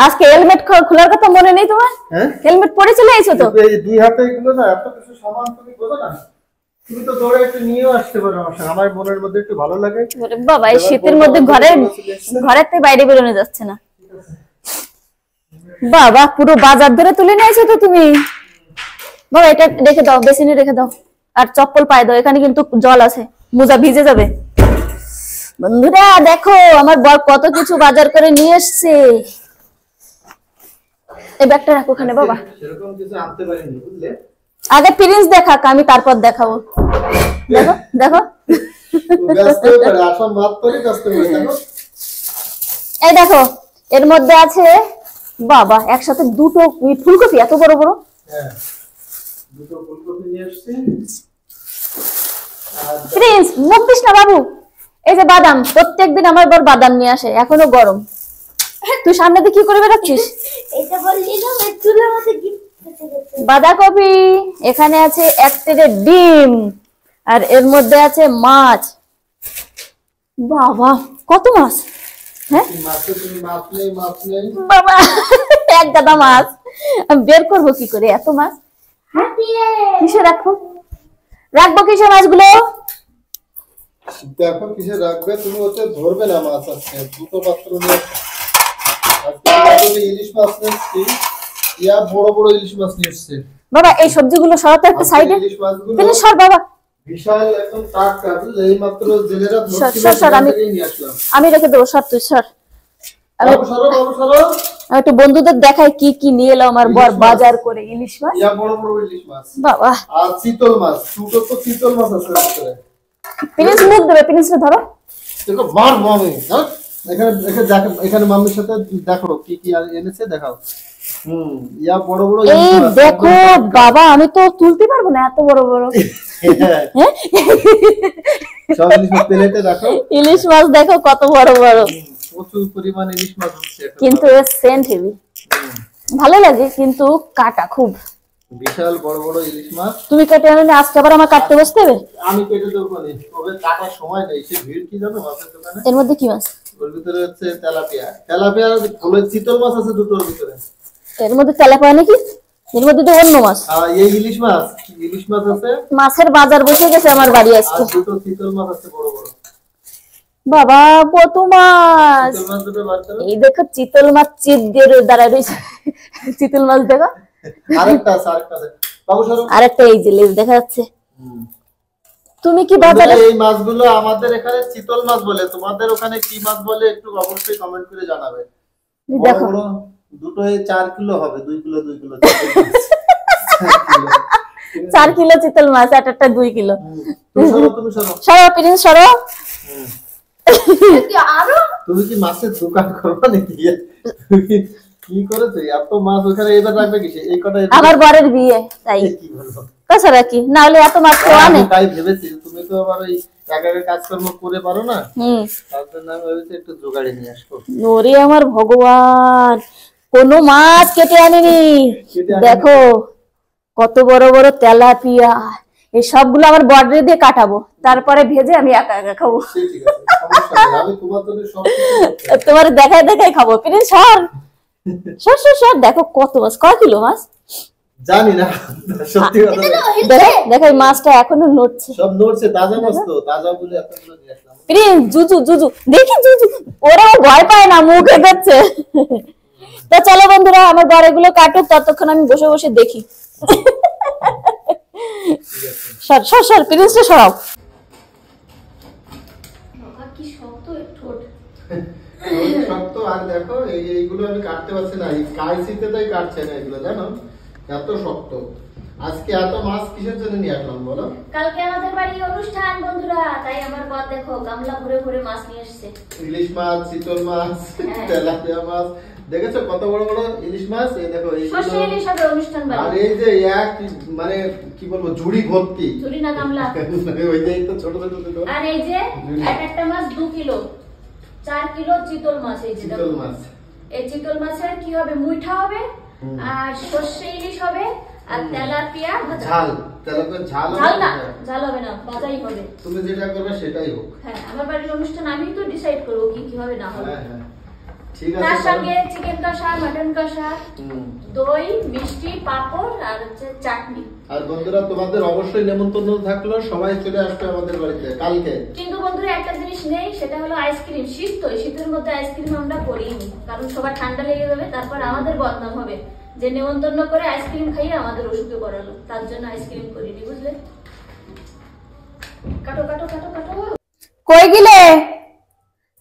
আজকে হেলমেট খোলার কথা মনে নেই তোমার? হ্যাঁ হেলমেট পরে চলে আইছো তো? এই দুই হাতে এগুলো না এত কিছু সামান তুমি বোঝো না। তুমি তো দৌড়ে একটু নিয়েও আসতে পারো আমার সঙ্গে, আমার মনের মধ্যে একটু ভালো লাগে। ওরে বাবা, এই শীতের মধ্যে ঘরের থেকে বাইরে বেরোনো যাচ্ছে না। বাবা পুরো বাজার ধরে তুলে নিয়েছো তো তুমি। বাবা এটা রেখে দাও, বেসিনে রেখে দাও, আর চপ্পল পায়ে দাও, এখানে কিন্তু জল আছে, মোজা ভিজে যাবে। বন্ধুরা দেখো আমার বর কত কিছু বাজার করে নিয়ে এসছে। এই ব্যাগটা রাখো ওখানে বাবা। সেরকম কিছু আনতে পারিনি বুঝলে। আগে প্রিন্স দেখাক, আমি তারপর দেখাবো। দেখো দেখো ব্যস্ত করে আসল মাত করে ব্যস্ত করে দেখো। এই দেখো এর মধ্যে আছে বাবা একসাথে দুটো ফুলকপি, এত বড় বড়। হ্যাঁ দুটো ফুলকপি নিয়ে এসেছি। প্রিন্স মুখ দিস না বাবু। এই যে বাদাম, প্রত্যেকদিন আমার বর বাদাম নিয়ে আসে, এখনো গরম। তুই সামনে দিয়ে কি করে বেড়াচ্ছিস? এটা বলছিলাম চুলের মধ্যে গিফট। বাঁধাকপি, এখানে আছে এক ট্রে ডিম, আর এর মধ্যে আছে মাছ। বাবা কত মাছ! হ্যাঁ মাছ নেই বাবা, এক গাদা মাছ। আমি বের করবো কি করে এত মাছ? কিসে রাখবো কিসে মাছগুলো? দেখো কিসে রাখবে তুমি, ওতে ধরবে না মাছ। আছে দুটো পাত্র নিয়ে আজকে ইলিশ মাছ নিয়েছি, ইয়া বড় বড় ইলিশ মাছ নিয়েছে। বাবা এই সবজিগুলো সরাতে একটা সাইডে। তুমি সর বাবা, বিশাল একদম টাটকা, এই মাত্র জেলেরা ধরছিল নিয়ে আসলাম। আমি রেখে দেবো, সর তুই সর। আমি একটু বন্ধুদের দেখাই কি কি নিয়ে এলো আমার বর বাজার করে। ইলিশ মাছ, ইয়া বড় বড় ইলিশ মাছ বাবা, আর চিতল মাছ। দুটো তো চিতল মাছ আছে ভিতরে। প্রিন্স মুখ দেবে, প্রিন্সকে ধরো। দেখো মার মামি, হ্যাঁ এখানে এখানে মামির সাথে দেখো কি কি এনেছে দেখাও। ইয়া বড় বড় এই দেখো বাবা, আমি তো তুলতে পারবো না এত বড় বড়। সব ইলিশ মাছ প্লেটে রাখো। ইলিশ মাছ দেখো কত বড় বড়, প্রচুর পরিমাণ ইলিশ মাছ হচ্ছে। কিন্তু এর সেন্ট হেভি, ভালো লাগে কিন্তু কাটা খুব। বিশাল বড় বড় ইলিশ মাছ। তুমি কেটে আনলে আজকে আবার আমার কাটতে বসতে হবে? আমি কেটে দেবো না, তবে কাটার সময় নেই। সে ভিড় কি জানো মাছের দোকানে। এর মধ্যে কি মাছ? ওর ভিতরে হচ্ছে তেলাপিয়া। তেলাপিয়া বলে চিতল মাছ আছে দুটোর ভিতরে। এর মধ্যে তেলাপিয়া নাকি? এর মধ্যে তো অন্য মাছ। এই ইলিশ মাছ আছে। মাছের বাজার বসে গেছে আমার বাড়ি আজকে। আর দুটো চিতল মাছ আছে বড় বড়। বাবা কত মাছ! চিতল মাছ দুটো বার করো। এই দেখো চিতল মাছ চিপ দিয়ে দাঁড়ায় রয়েছে। চিতল মাছ দেখো, আরেকটা আছে বাবু সরো। আরেকটা এই যে লেজ দেখা যাচ্ছে। তুমি কি বাজারে এই মাছগুলো আমাদের এখানে চিতল মাছ বলে, তোমাদের ওখানে কি মাছ বলে একটু অবশ্যই কমেন্ট করে জানাবে। দেখো দুটো 4 কিলো হবে, 2 কিলো 4 কিলো চিতল মাছ, একটা 2 কিলো। তুমি সরো সরো প্রিন্স সরো। তুমি কি মাছের দোকান করবে নাকি? কি করেছো এত মাছ ওখানে? এবার রাখবে কি এই কটা? আমার বরের বিয়ে তাই। কি বলবো তাছাড়া কি, না হলে এত মাছ তো আনে। তাই ভেবেছি তুমি তো আবার ওই জায়গায় কাজকর্ম করে পারো না, তার জন্য আমি ভেবেছি একটু জোগাড়ে নিয়ে আসবো। ওরে আমার ভগবান, কোনো মাছ কেটে আনেনি। দেখো কত বড় বড় তেলাপিয়া, এই সবগুলো আমার বর্ডারে দিয়ে কাটাবো, তারপরে ভেজে আমি একা একা খাবো। তোমার দেখায় দেখায় খাবো। প্লিজ সর সর সর সর। দেখো কত মাছ, কয় কিলো মাছ জানি না, সত্যি কথা। দেখো এই মাছটা এখনো নড়ছে, সব নড়ছে, তাজা মাছ তো, তাজা বলে এতগুলো নিয়ে আসলাম। প্রিন্স জুজু জুজু দেখি জুজু, ওরাও ভয় পায় না, মুখে যাচ্ছে। তো চলো বন্ধুরা, আমার বর এগুলো কাটুক, ততক্ষণ আমি বসে বসে দেখি। সর সর সর, প্রিন্সটা সরাও। কি শক্ত ঠোঁট, শক্ত। আর দেখো এইগুলো আমি কাটতে পারছি না, কাইছিতে তাই কাটছে না এগুলো, জানো এত শক্ত। আজকে এত মাছ কিসের জন্য নিয়ে আসলাম বলো? কালকে আমাদের বাড়ি অনুষ্ঠান বন্ধুরা, তাই আমার বর দেখো গামলা ভরে ভরে মাছ নিয়ে এসেছে। ইলিশ মাছ, চিতল মাছ, তেলাপিয়া মাছ, দেখেছো কত বড় বড় ইলিশ মাছ। এই দেখো সর্ষে ইলিশ হবে অনুষ্ঠান বাড়ি। আর এই যে এক মানে কি বলবো, ঝুড়ি ভর্তি, ঝুড়ি না গামলা। ওই যে তো ছোট ছোট দুটো। আর এই যে একটা মাছ 2 কিলো, 4 কিলো চিতল মাছ। এই যে চিতল মাছ, এই চিতল মাছের কি হবে, মুইঠা হবে, আর সর্ষে ইলিশ হবে, আর তেলাপিয়া ভাজা। ঝাল, তেলাপিয়া ঝাল না, ঝাল হবে না, ভাজাই হবে। তুমি যেটা করবে সেটাই হোক। হ্যাঁ, আমার বাড়ির অনুষ্ঠান আমি তো ডিসাইড করব কি কি হবে না হবে। হ্যাঁ, ঠিক তার আছে সঙ্গে চিকেন কষা, মটন কষা, হুম। দই, মিষ্টি, পাঁপড় আর হচ্ছে চাটনি। আর বন্ধুরা তোমাদের অবশ্যই নেমন্তন্ন থাকলো, সবাই চলে আসবে আমাদের বাড়িতে কালকে। কিন্তু বন্ধুরা একটা জিনিস নেই, সেটা হলো আইসক্রিম। শীত তো, শীতের মধ্যে আইসক্রিম আমরা করিনি, কারণ সবার ঠান্ডা লেগে যাবে, তারপর আমাদের বদনাম হবে যে নেমন্তন্ন করে আইসক্রিম খাইয়ে আমাদের অসুখে পড়ালো। তার জন্য আইসক্রিম করিনি, বুঝলে? কাটো কাটো কাটো কাটো। কই গেলে?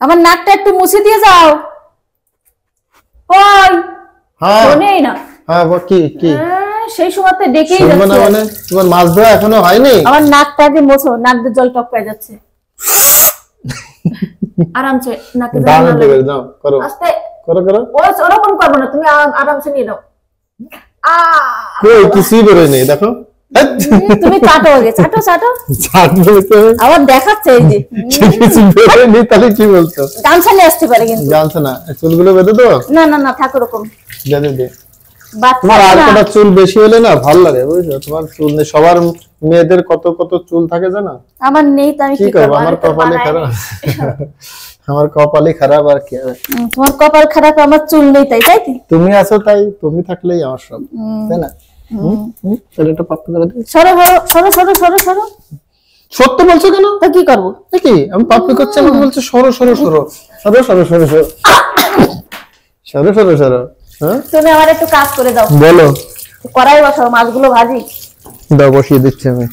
আমার নাকটা একটু মুছে দিয়ে যাও। কই? হ্যাঁ শোনেই না। হ্যাঁ কি কি সেই সময়তে ডেকেই শুনবো না যাচ্ছে। মানে? তোমার মাছ ধোয়া এখনো হয়নি? আমার নাকটা আগে মোছো, নাক দিয়ে জল টপকায় যাচ্ছে। আরামসে নাকে জল দাও না দেবে, লাগে। দাও করো আস্তে করো করো। ওরকম করবো না, তুমি আরামসে নিয়ে নাও। কই কিছুই বেরোয় নেই দেখো। তুমি চাটো আগে, চাটো চাটো। চাটবে তো আবার দেখাচ্ছে এই যে কিছু বেরোয় নেই, তাহলে কি বলছো? গামছা নিয়ে আসতে পারে কিন্তু। জানছো না চুলগুলো বেঁধে তো না না না, থাক ওরকম। বেঁধে দে। বাচ্চা তোমার আর না। কটা চুল বেশি হলে না ভালো লাগে, বুঝছো? তোমার চুল নেই, সবার মেয়েদের কত কত চুল থাকে জানো? আমার নেই তো আমি কি কি করবো, করবো? আমার আমি তো কপালে বানাই খারাপ। নি। আমার কপালে খারাপ আর কি হবে। তোমার কপাল খারাপ, আমার চুল নেই, তাই তাই কি? তুমি আছো তাই, তুমি থাকলেই আমার সব, তাই না? তাহলে একটা পাপ্পু করে দিই। সরো সরো সরো সরো সরো। সত্য বলছো কেন? তো কি করবো? এ কি আমি পাপ্পু করছি, আমাকে বলছো সরো সরো সরো সরো সরো সরো সরো সরো সরো সরো। হ্যাঁ তুমি আমার একটু কাজ করে দাও। বলো। কড়াই বসাও, মাছগুলো ভাজি। দাও বসিয়ে দিচ্ছি আমি।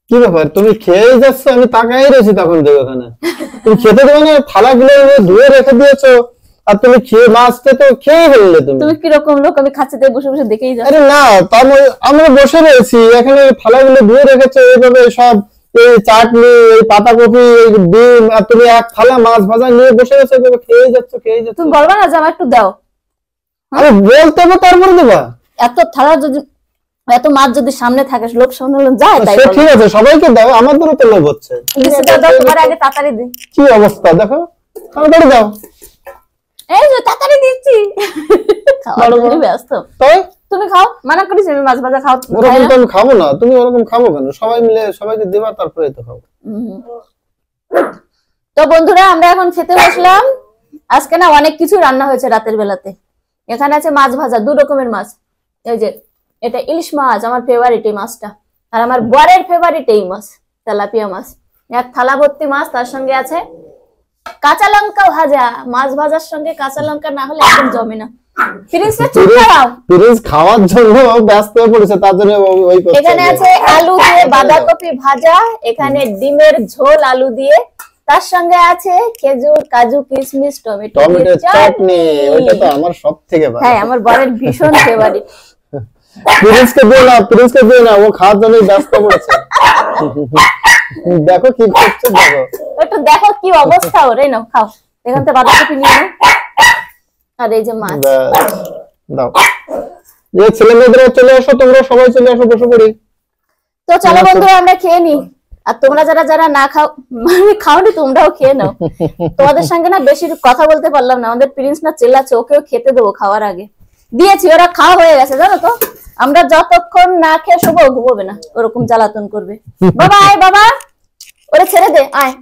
কি ব্যাপার, তুমি খেয়ে যাচ্ছ, আমি তাকাই রয়েছি তখন থেকে ওখানে। তুমি খেতে দেবে না, থালাগুলো ধুয়ে রেখে দিয়েছো, আর তুমি খেয়ে মাছটা তো খেয়ে ফেললে তুমি। তুমি কিরকম লোক, আমি খাচ্ছি তাই বসে বসে দেখেই যাও। আরে না, আমরা বসে রয়েছি এখানে, থালাগুলো ধুয়ে রেখেছো এইভাবে সব, এই চাটনি, এই পাতাকপি, এই ডিম, আর তুমি এক থালা মাছ ভাজা নিয়ে বসে গেছো, খেয়ে যাচ্ছ খেয়ে যাচ্ছ। তুমি বলবা না যে আমার একটু দাও? আরে বলতে হবে তারপরে দেবা। এত থালা যদি, এত মাছ যদি সামনে থাকে, লোক সামনে যায় তাই সে বলো। ঠিক আছে, সবাইকে দাও, আমাদেরও তো লোভ হচ্ছে। দাও দাও, তোমার আগে তাড়াতাড়ি দিই। কি অবস্থা দেখো, তাড়াতাড়ি দাও। এই যে তাড়াতাড়ি দিচ্ছি। খাওয়ার জন্য ব্যস্ত। তবে তুমি খাও, মানা করিস আমি মাছ ভাজা খাও। ওরকম তো আমি খাবো না, তুমি ওরকম খাবো কেন? সবাই মিলে সবাইকে দেবা, তারপরে তো খাবো। তো বন্ধুরা, আমরা এখন খেতে বসলাম। আজকে না অনেক কিছু রান্না হয়েছে রাতের বেলাতে। এখানে আছে মাছ ভাজা, 2 রকমের মাছ। এই যে এটা ইলিশ মাছ, আমার ফেভারিট এই মাছটা। আর আমার বরের ফেভারিট এই মাছ, তেলাপিয়া মাছ। এক থালা ভর্তি মাছ, তার সঙ্গে আছে কাঁচা লঙ্কা ভাজা। মাছ ভাজার সঙ্গে কাঁচা লঙ্কা না হলে একদম জমে না। প্রিন্সে চুপ করাও। প্রিন্স খাওয়ার জন্য ব্যস্ত হয়ে পড়েছে, তার জন্য ওই করছে। এখানে আছে আলু দিয়ে বাঁধাকপি ভাজা, এখানে ডিমের ঝোল আলু দিয়ে, তার সঙ্গে আছে খেজুর, কাজু, কিশমিশ, টমেটো টমেটো চাটনি, ওটা তো আমার সব থেকে ভালো। হ্যাঁ, আমার বরের ভীষণ ফেভারিট। প্রিন্সকে দিও না, প্রিন্সকে দিও না, ও খাওয়ার জন্য ব্যস্ত পড়েছে। দেখো কি করছে, দেখো একটু দেখো কি অবস্থা ওর। এই নাও খাও, এখান থেকে বাঁধাকপি নিয়ে নাও। আর এই যে মাছ। দাও। যে ছেলে মেয়েদের চলে আসো, তোমরা সবাই চলে আসো, বসে পড়ি। তো চলো বন্ধুরা, আমরা খেয়ে নি। আর তোমরা যারা যারা না খাও, মানে খাওনি, তোমরাও খেয়ে নাও। তোমাদের সঙ্গে না বেশি কথা বলতে পারলাম না, আমাদের প্রিন্স না চেল্লাচ্ছে, ওকেও খেতে দেবো খাওয়ার আগে। দিয়েছি, ওরা খাওয়া হয়ে গেছে জানো তো। আমরা যতক্ষণ না খেয়ে শোবো, ঘুমোবে না, ওরকম জ্বালাতন করবে। বাবা আয়, বাবা ওরে ছেড়ে দে, আয়।